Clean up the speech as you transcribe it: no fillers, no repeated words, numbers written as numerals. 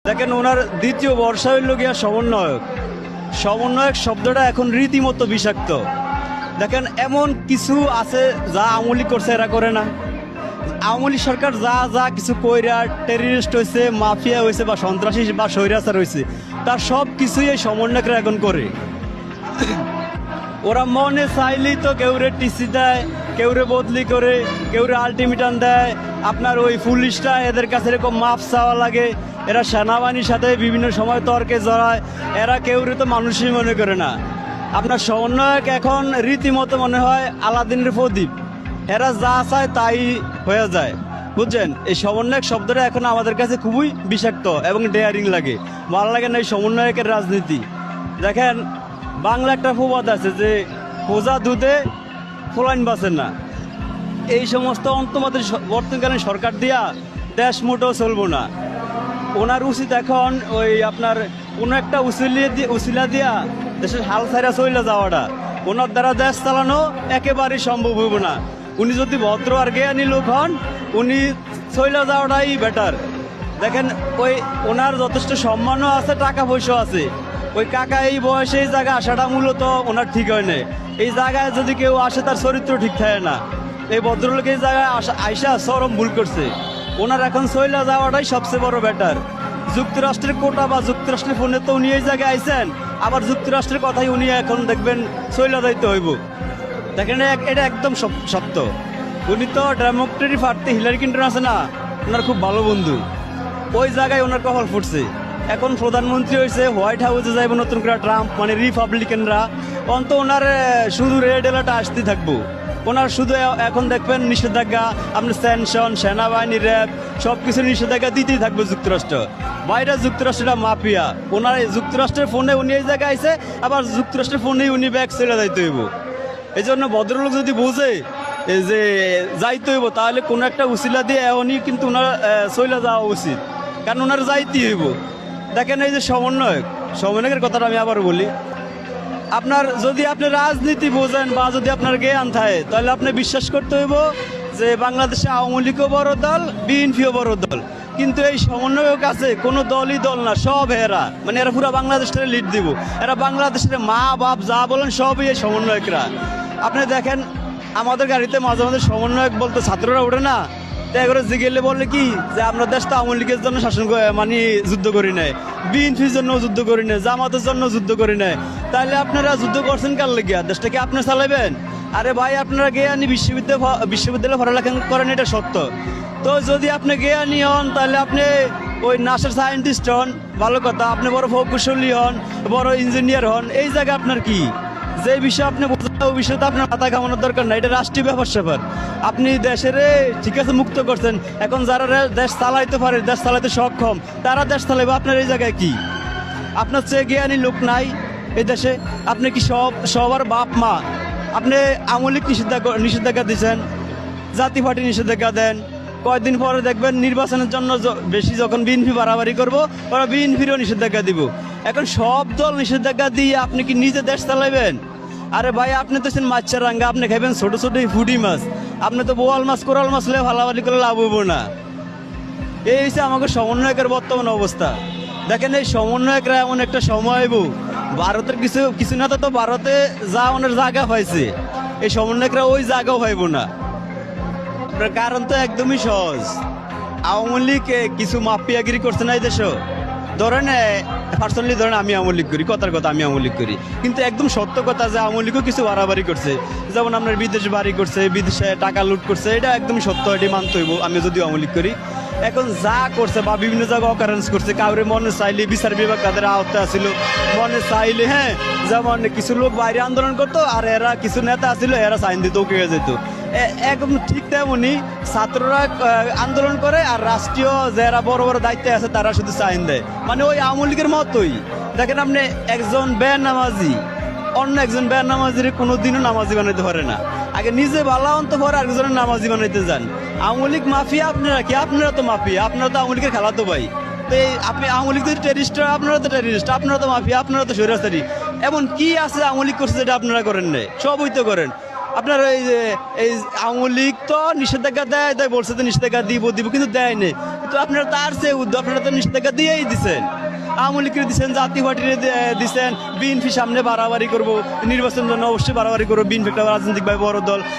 দেখেন ওনার দ্বিতীয় বর্ষা হইল গিয়া সমন্বয়ক। সমন্বয়ক শব্দটা এখন রীতিমতো বিষাক্ত। দেখেন এমন কিছু আছে যা আমলি করছে এরা করে না। আমলি সরকার যা যা কিছু কইরা টেররিস্ট হয়েছে, মাফিয়া হয়েছে বা সন্ত্রাসী বা স্বৈরাচার হয়েছে, তার সব কিছুই এই সমন্বয়করা এখন করে। ওরা মনে চাইলেই তো কেউরে টিসি দেয়, কেউরে বদলি করে, কেউরে আলটিমেটাম দেয়। আপনার ওই পুলিশটা এদের কাছে এরকম মাপ চাওয়া লাগে। এরা সেনাবাহিনীর সাথে বিভিন্ন সময় তর্কে জড়ায়। এরা কেউরে তো মানুষই মনে করে না। আপনার সমন্বয়ক এখন রীতিমতো মনে হয় আলাদিনের প্রদীপ। এরা যা চায় তাই হয়ে যায়, বুঝছেন? এই সমন্বয়ক শব্দটা এখন আমাদের কাছে খুবই বিষাক্ত এবং ডেয়ারিং লাগে। ভালো লাগে না এই সমন্বয়কের রাজনীতি। দেখেন বাংলা একটা প্রবাদ আছে যে খোঁজা দুধে ফোলাইন বাঁচে না। এই সমস্ত অন্তর্মাদের বর্তমানকালীন সরকার দিয়া দেশ মোটেও চলবো না। ওনার উচিত এখন ওই আপনার কোনো একটা উসিলা দিয়া দেশের হাল ছাইরা চলে যাওয়াটা। ওনার দ্বারা দেশ চালানো একেবারেই সম্ভব হইব না। উনি যদি ভদ্র আর জ্ঞানী লোক হন, উনি চলে যাওয়াটাই বেটার। দেখেন ওই ওনার যথেষ্ট সম্মানও আছে, টাকা পয়সাও আছে। ওই কাকা এই বয়সে এই জায়গায় আসাটা মূলত ওনার ঠিক হয় না। এই জায়গায় যদি কেউ আসে তার চরিত্র ঠিক থাকে না। এই ভদ্রলোক এই জায়গায় আইসা চরম ভুল করছে। ওনার এখন চলে যাওয়াটাই সবচেয়ে বড় বেটার। যুক্তরাষ্ট্রের কোটা বা যুক্তরাষ্ট্রের ফোনে তো উনি এই জায়গায় আইসেন, আবার যুক্তরাষ্ট্রের কথাই উনি এখন দেখবেন চলে যাইতে হইব। দেখেন এটা একদম সত্য। উনি তো ডেমোক্রেটিক পার্টি হিলারি ক্লিন্টন আছে না, ওনার খুব ভালো বন্ধু। ওই জায়গায় ওনার কপাল ফুটছে। এখন প্রধানমন্ত্রী হয়েছে, হোয়াইট হাউসে যাইব নতুন করে ট্রাম্প, মানে রিপাবলিকানরা। অন্ত ওনার শুধু রেড এলার্ট আসতে থাকবো। ওনার শুধু এখন দেখবেন নিষেধাজ্ঞা, আপনার স্যাংশন, সেনাবাহিনী, র্যাব সব কিছু নিষেধাজ্ঞা দিতেই থাকবে যুক্তরাষ্ট্র। বাইরে যুক্তরাষ্ট্রটা মাফিয়া। ওনার যুক্তরাষ্ট্রের ফোনে উনি এই জায়গায় আইসে, আবার যুক্তরাষ্ট্রের ফোনেই উনি ব্যাগ চলে যাইতে হইব। এই জন্য ভদ্রলোক যদি বোঝে যে যাইতে হইব, তাহলে কোনো একটা উসিলা দিয়ে উনি কিন্তু ওনার চলে যাওয়া উচিত, কারণ ওনার যাইতে হইব। দেখেন এই যে সমন্বয়কের কথাটা আমি আবার বলি, আপনার যদি আপনি রাজনীতি বোঝেন বা যদি আপনার জ্ঞান থাকে, তাহলে আপনি বিশ্বাস করতে হইব যে বাংলাদেশে আওয়ামী লীগও বড় দল, বিএনপিও বড় দল। কিন্তু এই সমন্বয়ক আছে কোনো দলই দল না, সব এরা, মানে এরা পুরো বাংলাদেশটারে লিড দিব। এরা বাংলাদেশের মা বাপ যা বলেন সবই এই সমন্বয়করা। আপনি দেখেন আমাদের গাড়িতে মাঝে মাঝে সমন্বয়ক বলতে ছাত্ররা ওঠে না, এগুলো জিগেলে বলে কি যে আমরা দেশটা আওয়ামী লীগের জন্য শাসন মানে যুদ্ধ করি নাই, বিএনপির জন্য যুদ্ধ করি নাই, জামাতের জন্য যুদ্ধ করি নাই। তাহলে আপনারা যুদ্ধ করছেন কার লেগিয়া? দেশটাকে আপনি চালাবেন? আরে ভাই, আপনারা জ্ঞানী বিশ্ববিদ্যালয়ে পড়ালেখা করেন, এটা সত্য। তো যদি আপনি জ্ঞানী হন, তাহলে আপনি ওই নাসার সায়েন্টিস্ট হন, ভালো কথা। আপনি বড় প্রকৌশলী হন, বড় ইঞ্জিনিয়ার হন, এই জায়গায় আপনার কি? যে বিষয় আপনি বোঝেন ওই বিষয়টা আপনার মাথা কামানোর দরকার নাই। এটা রাষ্ট্রীয় ব্যাপার। আপনি দেশের ঠিক আছে মুক্ত করছেন, এখন যারা দেশ চালাইতে পারে, দেশ চালাইতে সক্ষম, তারা দেশ চালাইবে। আপনার এই জায়গায় কি? আপনার চেয়ে জ্ঞানী লোক নাই এই দেশে? আপনি কি সবার বাপ মা? আপনি আওয়ামী লীগ নিষেধাজ্ঞা দিচ্ছেন, জাতীয় পার্টি নিষেধাজ্ঞা দেন। কয়েকদিন পরে দেখবেন নির্বাচনের জন্য বেশি যখন বিএনপি বাড়াবাড়ি করবো, ওরা বিএনপিরও নিষেধাজ্ঞা দিব। এখন সব দল নিষেধাজ্ঞা দিয়ে আপনি কি নিজে দেশ চালাইবেন? আরে ভাই, আপনি তো মাছের রাঙ্গা, আপনি খাইবেন ছোট ছোট ফুটি মাছ। আপনি তো বোয়াল মাছ, কোরাল মাছ লে ভালাবালি করে লাভ হইব না। এই হচ্ছে আমাকে সমন্বয়কের বর্তমান অবস্থা। দেখেন এই সমন্বয়করা এমন একটা সময় হইব, ভারতের কিছু না তো ভারতে যা ওনার জায়গা পাইছে, এই সমন্বয়করা ওই জায়গাও পাইব না। আপনার কারণ তো একদমই সহজ। আওয়ামী লীগ কিছু মাফিয়াগিরি করছে না এই দেশ। ধরেন পার্সোনালি ধরেন আমি আওয়ামী লীগ করি, কথার কথা আমি আওয়ামী লীগ করি, কিন্তু একদম সত্য কথা যে আওয়ামী লীগও কিছু বাড়াবাড়ি করছে। যেমন আপনার বিদেশ বাড়ি করছে, বিদেশে টাকা লুট করছে, এটা একদম সত্য, এটি মানতে হইব আমি যদি আওয়ামী লীগ করি। এখন যা করছে বা বিভিন্ন জায়গায় অকারেন্স করছে, কাউরে মনে চাইলে বিচার বিভাগ তাদের আওতায় আসিল, মনে চাইলে যেমন কিছু লোক বাইরে আন্দোলন করতো, আর এরা কিছু নেতা আসিল, এরা সাইন দিত, ওকে যেত। একদম ঠিক তেমনি ছাত্ররা আন্দোলন করে, আর রাষ্ট্রীয় যারা বড় বড় দায়িত্বে আছে তারা শুধু সাইন দেয়, মানে ওই আওয়ামী লীগের মতোই। দেখেন আপনি একজন বেনামাজি অন্য একজন বেনামাজির কোনোদিনও নামাজি বানাইতে পারে না। আগে নিজে ভালো অন্ত পরে আরেকজনের নামাজি বানাইতে যান। আওয়ামী লীগ মাফিয়া, আপনারা কি? আপনারা তো মাফিয়া, আপনারা তো আওয়ামী লীগের খেলাতো ভাই। তো আপনি আওয়ামী লীগ যদি টেরিস্ট, আপনারা তো টেরিস্ট, আপনারা তো মাফিয়া, আপনারা তো স্বৈরাচারী। এমন কি আছে আওয়ামী লীগ করছে যেটা আপনারা করেন নাই? সবই তো করেন। আপনার এই আওয়ামী লীগ তো নিষেধাজ্ঞা দেয় বলছে তো নিষেধাজ্ঞা দিব, কিন্তু দেয় নেই। তো তো আপনারা তার চেয়ে উদ্যোগ, আপনারা তো নিষেধাজ্ঞা দিয়েই দিচ্ছেন। আওয়ামী লীগকে দিচ্ছেন, জাতীয় পার্টিকে দিচ্ছেন, বিএনপি সামনে বাড়াবাড়ি করবো, নির্বাচনের জন্য অবশ্যই বাড়াবাড়ি করবো, বিএনপি একটা রাজনৈতিকভাবে বড় দল।